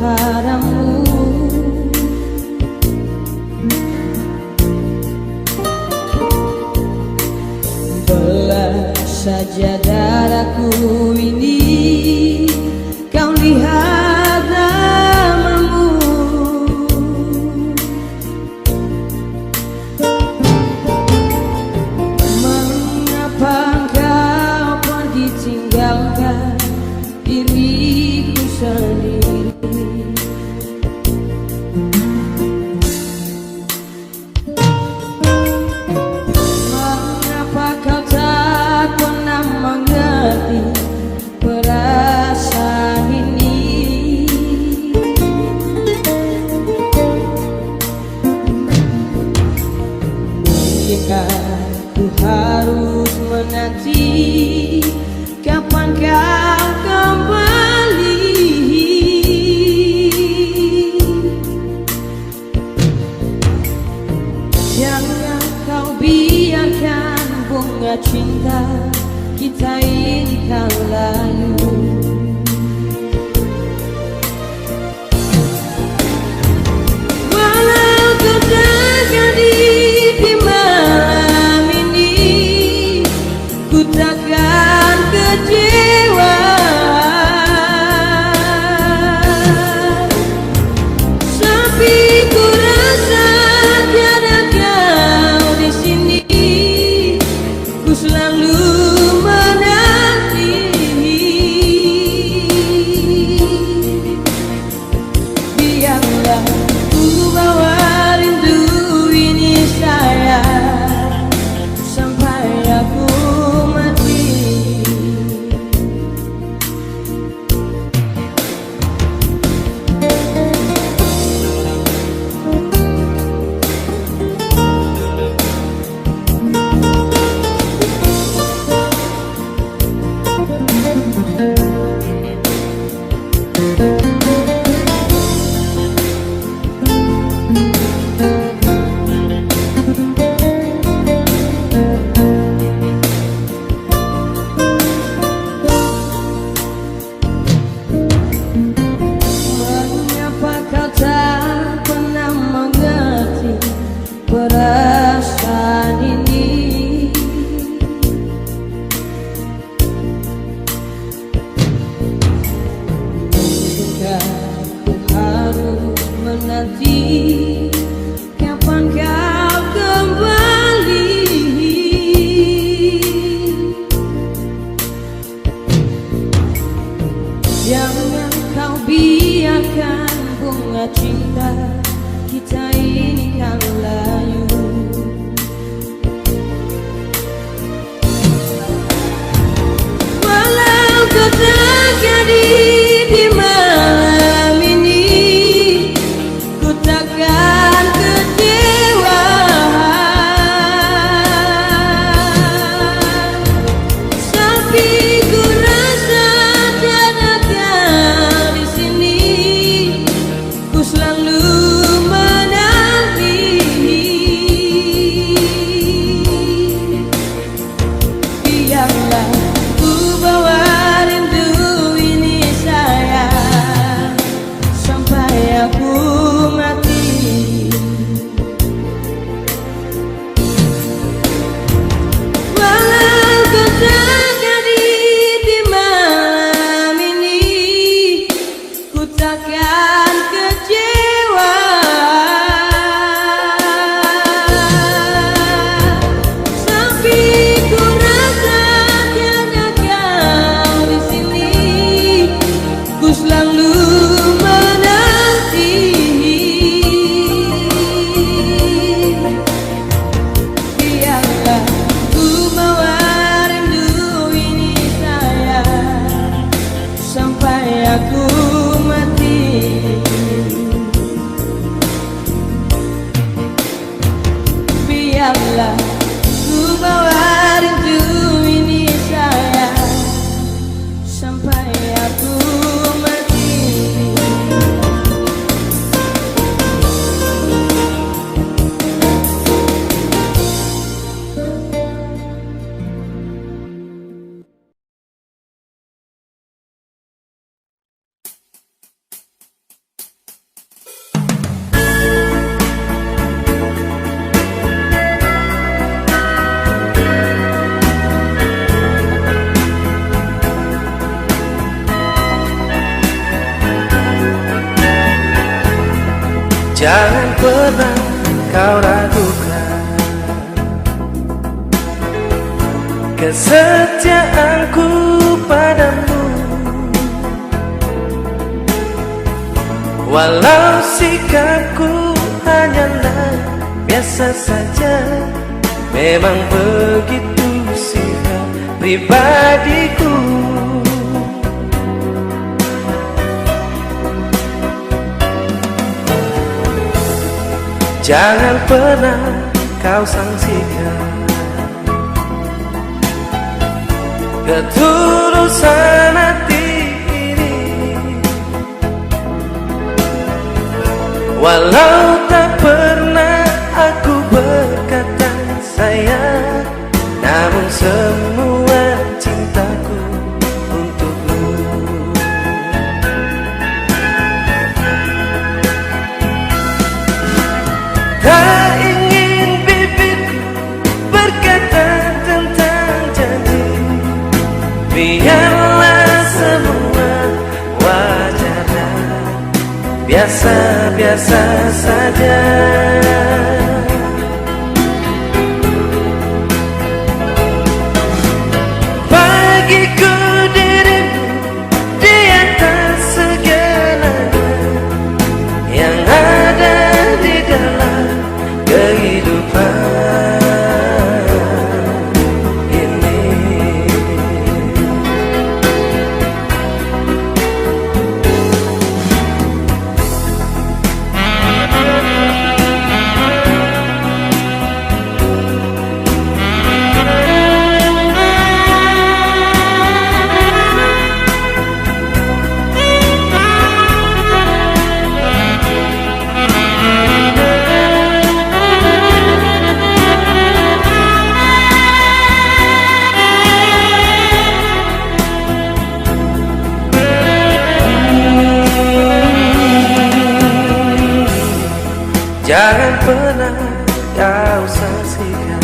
padamu. Belah saja dadaku ini, kau lihat namamu. Mengapa kau pergi tinggalkan diriku sendiri? Mengapa kau tak pernah mengerti perasaan ini? Mungkinkah ku harus menanti kapan kau kembali? Jangan kau biarkan bunga cinta kita ini kan layu. Walau kau terjadi di malam ini, ku takkan kecewa. Tapi ku rasa tiada kau di sini, ku selalu menanti. Biarlah ku bawa rindu ini sayang sampai aku mati. Mengapa kau tak pernah mengerti perasaan ini? Mungkinkah ku harus menanti kapan kau kembali? Jangan kau biarkan bunga cinta kita ini kan layu. Walau kau terjadi di malam ini, ku takkan kecewa. Tapi ku rasa tiada kau di sini, ku selalu menanti. Jangan pernah kau ragukan kesetiaanku padamu. Walau sikapku hanyalah biasa saja, memang begitu sikap pribadiku. Jangan pernah kau sangsikan ketulusan hati ini, walau tak pernah aku berkata sayang, namun semua cintaku untukmu. Tak ingin bibirku berkata tentang janji, biarlah semua wajar dan biasa-biasa saja. Bagiku dirimu di atas segalanya yang ada di dalam kehidupan ini. Jangan pernah kau saksikan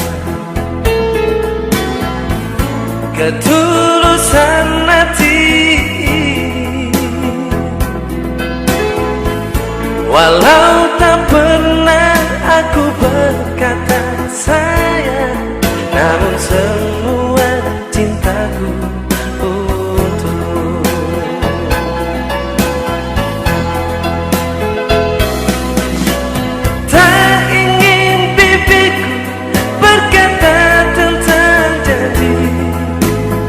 ketulusan hati, walau tak pernah aku berkata sayang, namun semua cintaku untukmu. Tak ingin bibirku berkata tentang janji,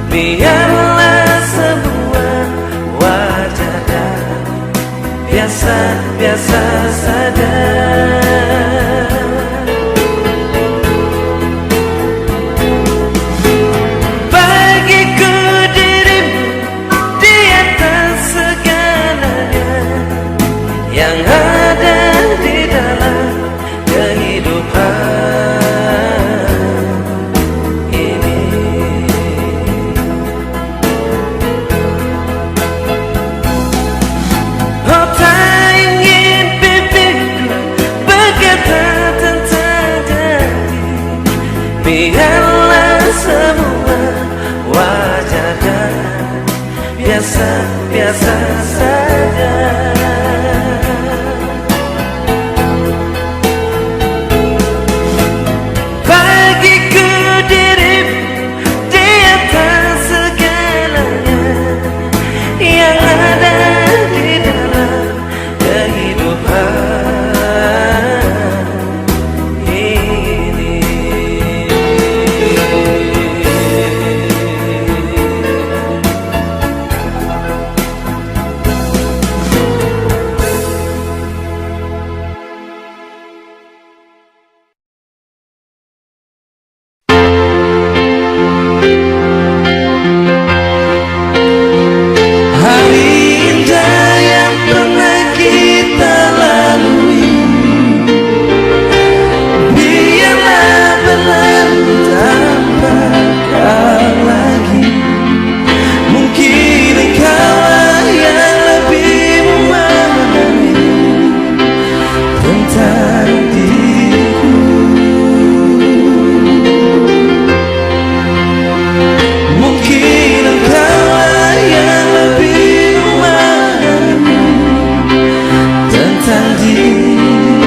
biarlah semua wajar dan biasa-biasa saja. Bagiku dirimu di atas segalanya yang ada di dalam kehidupan ini. Oh, tak ingin bibirku berkata tentang janji, biarlah semua wajar dan biasa-biasa saja. Bagiku dirimu di atas segalanya yang ada di dalam kehidupan ini. Hari indah yang pernah kita lalui, biarlah berlalu tanpa kau lagi. Mungkin engkaulah yang lebih memahami tentang diriku. Mungkin engkaulah yang lebih memahami tentang diriku.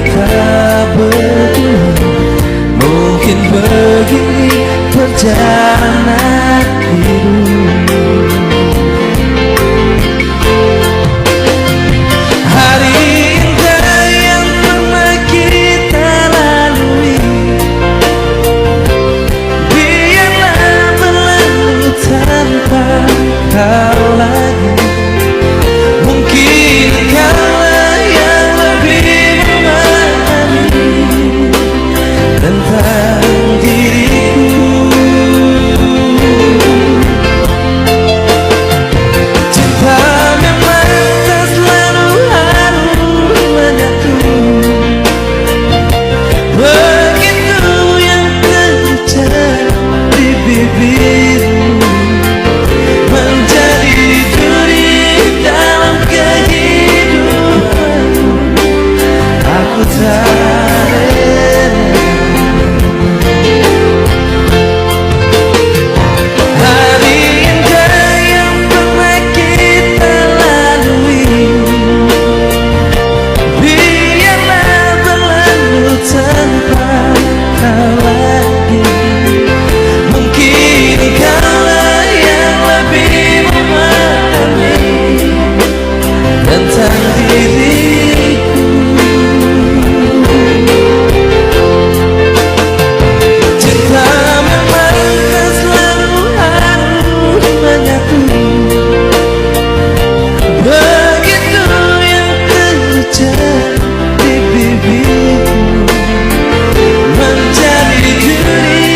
kita berdua. Mungkin begini perjalanan hidup. Hari indah yang pernah kita lalui, biarlah berlalu tanpa kau lagi. Mungkin kaulah yang lebih memahami tentang diriku. Cinta memang tak selalu harus menyatu. Begitu yang terucap di bibirmu menjadi duri dalam kehidupanmu. Aku tak rela. Hari indah yang pernah kita lalui, biarlah berlalu tanpa kau lagi. Mungkin kaulah yang lebih memahami tentang diriku. Cinta memang tak selalu harus menyatu. Begitu yang terucap di bibirmu menjadi duri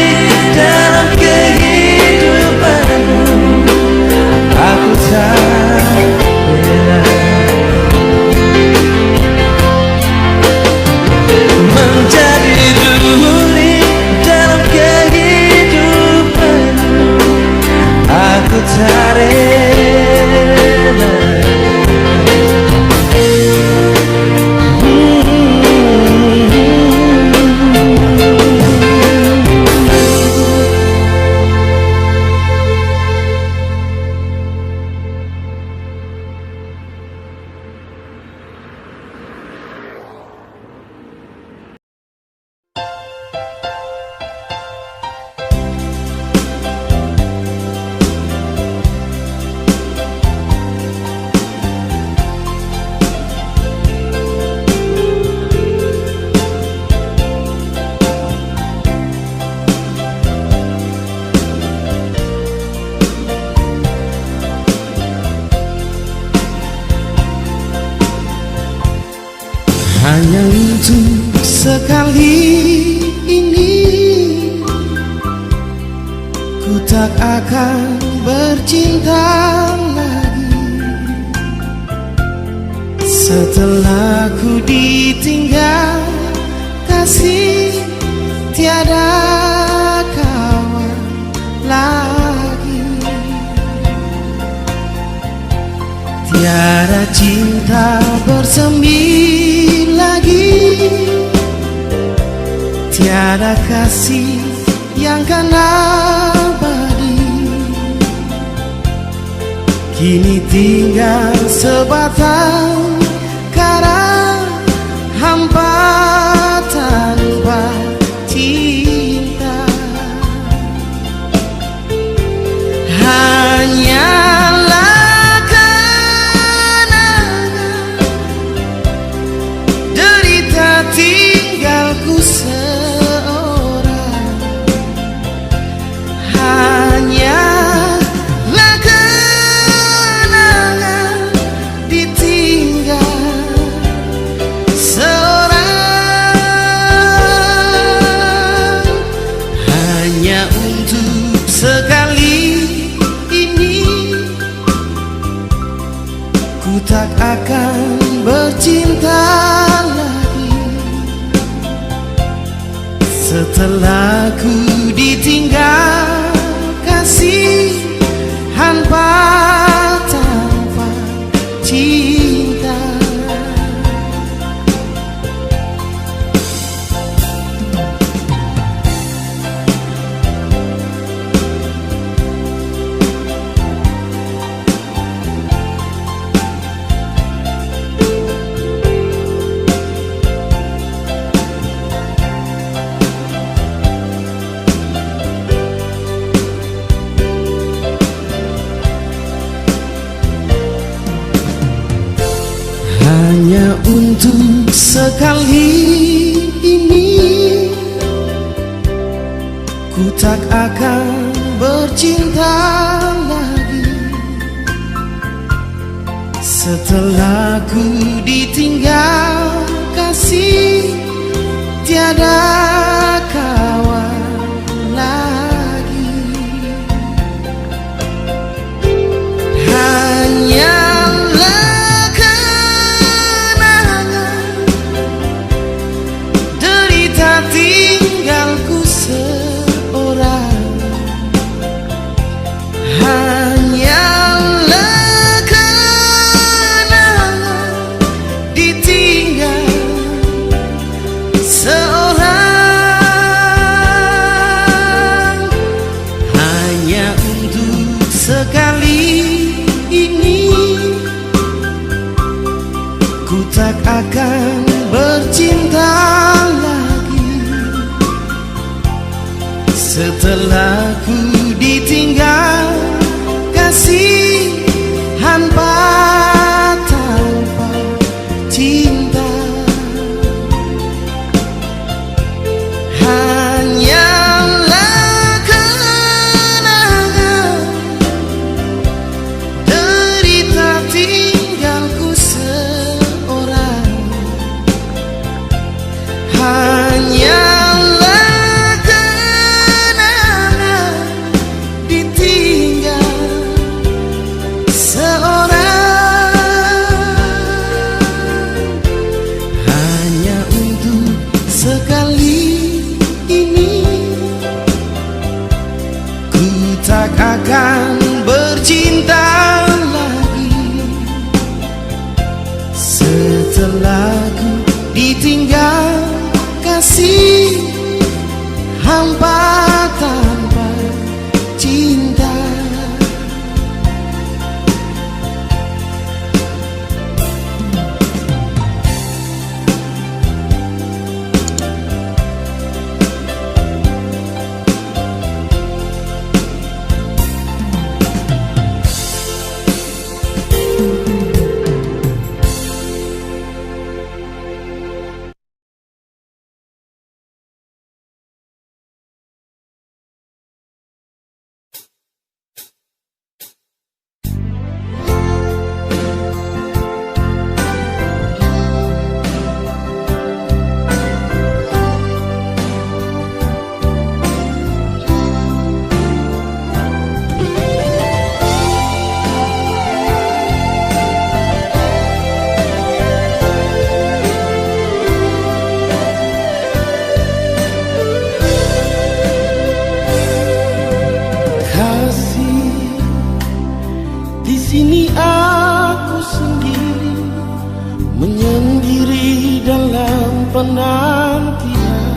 dalam kehidupanmu. Aku tak rela menjadi duri dalam kehidupanmu. Aku tak rela. Hanya untuk sekali ini, ku tak akan bercinta lagi. Setelah ku ditinggal kasih, tiada kawan lagi. Tiada cinta bersemi lagi, tiada kasih yang kan abadi. Kini tinggal sebatang kara hampa tanpa cinta. Hanyalah kenangan derita tinggalku seorang. Hanyalah kenangan ditinggal seorang. Hanya untuk sekali ini, ku tak akan bercinta lagi. Setelah ku ditinggal kasih hampa tanpa cinta. Sekali ini ku tak akan bercinta lagi. Setelah ku ditinggal kasih, tiada kawan lagi. Hanyalah kenangan derita tinggalku seorang. Hanyalah kenangan ditinggal seorang. Hanya untuk sekali ini ku tak akan bercinta lagi. Setelah ku ditinggal kasih hampa tanpa cinta. Hanyalah kenangan derita tinggalku seorang. Hanyalah kenangan ditinggal seorang. Hanya untuk sekali ini ku tak akan bercinta lagi. Setelah ku ditinggal kasih hampa tanpa cinta. Di sini aku sendiri, menyendiri dalam penantian.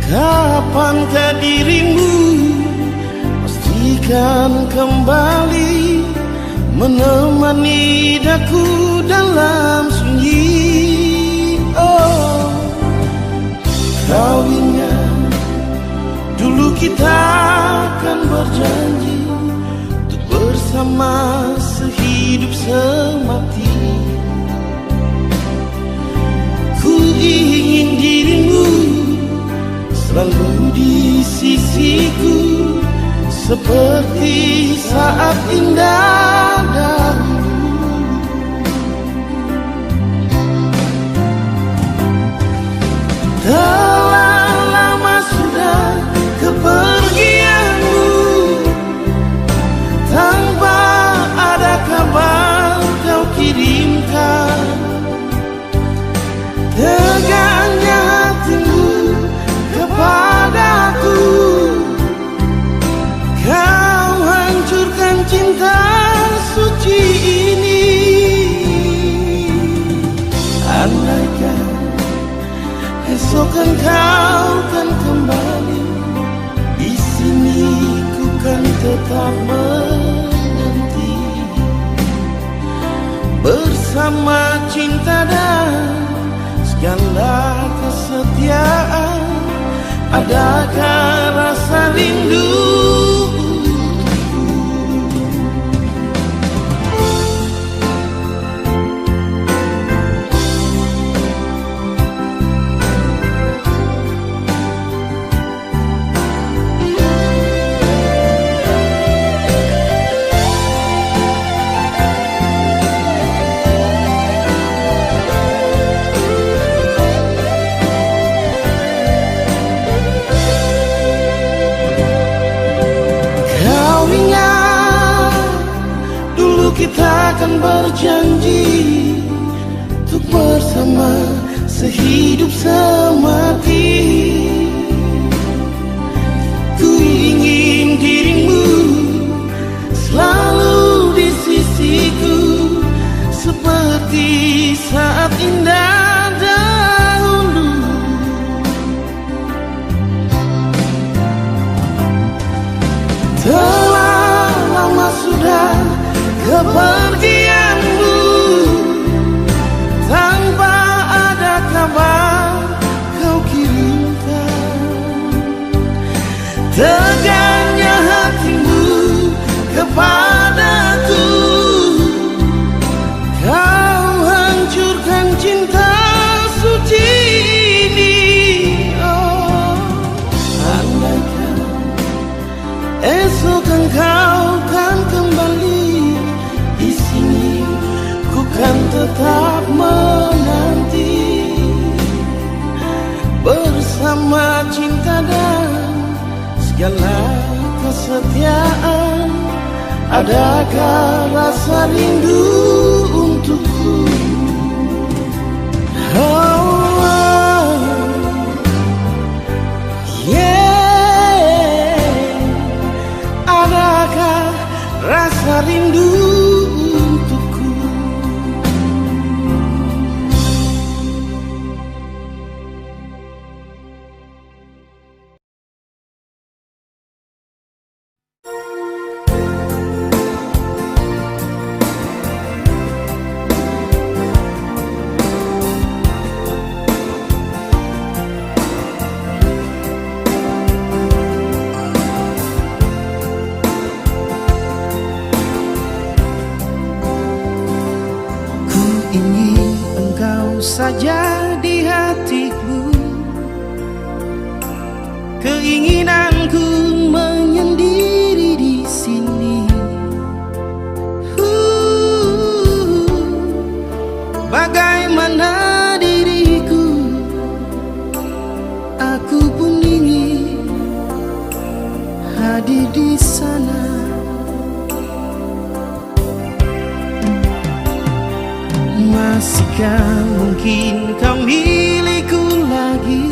Kapankah dirimu pastikan kembali menemani daku dalam sunyi. Oh, kau ingat dulu kita akan berjanji bersama sehidup semati. Ku ingin dirimu selalu di sisiku, seperti saat indah dahulu. Telah lama sudah kepergianmu, tanpa ada kabar kau kirimkan. Tegangnya hatimu kepadaku, kau hancurkan cinta suci ini. Andaikan esok kau kan kembali, di sini ku kan tetap menanti. Bersama cinta dan segala kesetiaan, adakah rasa rindu? kita kan berjanji untuk bersama sehidup semati. Ku ingin dirimu selalu di sisiku, seperti saat indah dahulu. Telah lama sudah kepergianmu, tanpa ada kabar kau kirimkan. Tegaknya hatimu kepadaku, kau hancurkan cinta suci ini. Oh, andaikan esok engkau kan kembali di sini, ku kan tetap menanti bersama cinta dan segala kesetiaan. Adakah rasa rindu untukku? Oh, yeah. Adakah rasa rindu untukku? Ingin engkau saja di hatiku, keinginanku menyendiri di sini. Bagaimana diriku, aku pun ingin hadir di sana. Masihkah mungkin kau milikku lagi,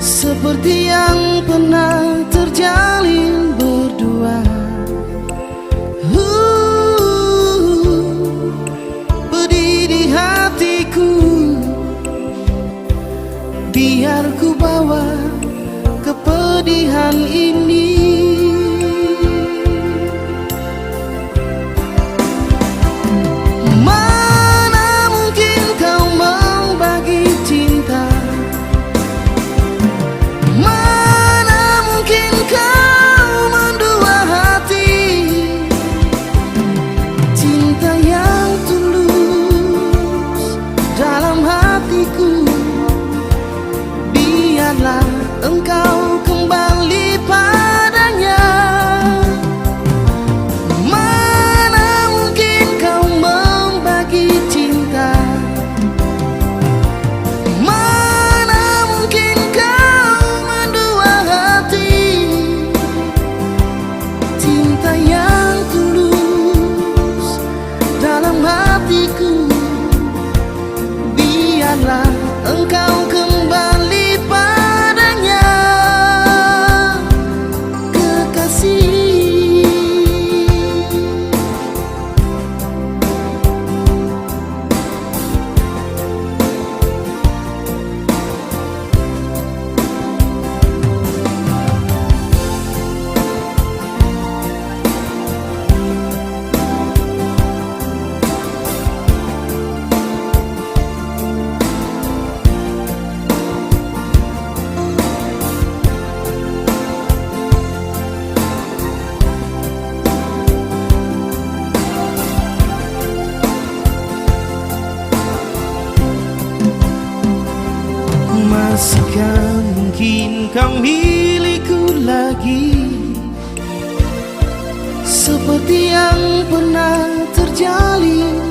seperti yang pernah terjalin berdua? Pedih di hatiku, biar ku bawa kepedihan ini. Engkau kembali padanya. Mana mungkin kau membagi cinta, mana mungkin kau mendua hati. Cinta yang tulus dalam hatiku, biarlah engkau kembali padanya, kekasih. Masihkah mungkin kau milikku lagi, seperti yang pernah terjalin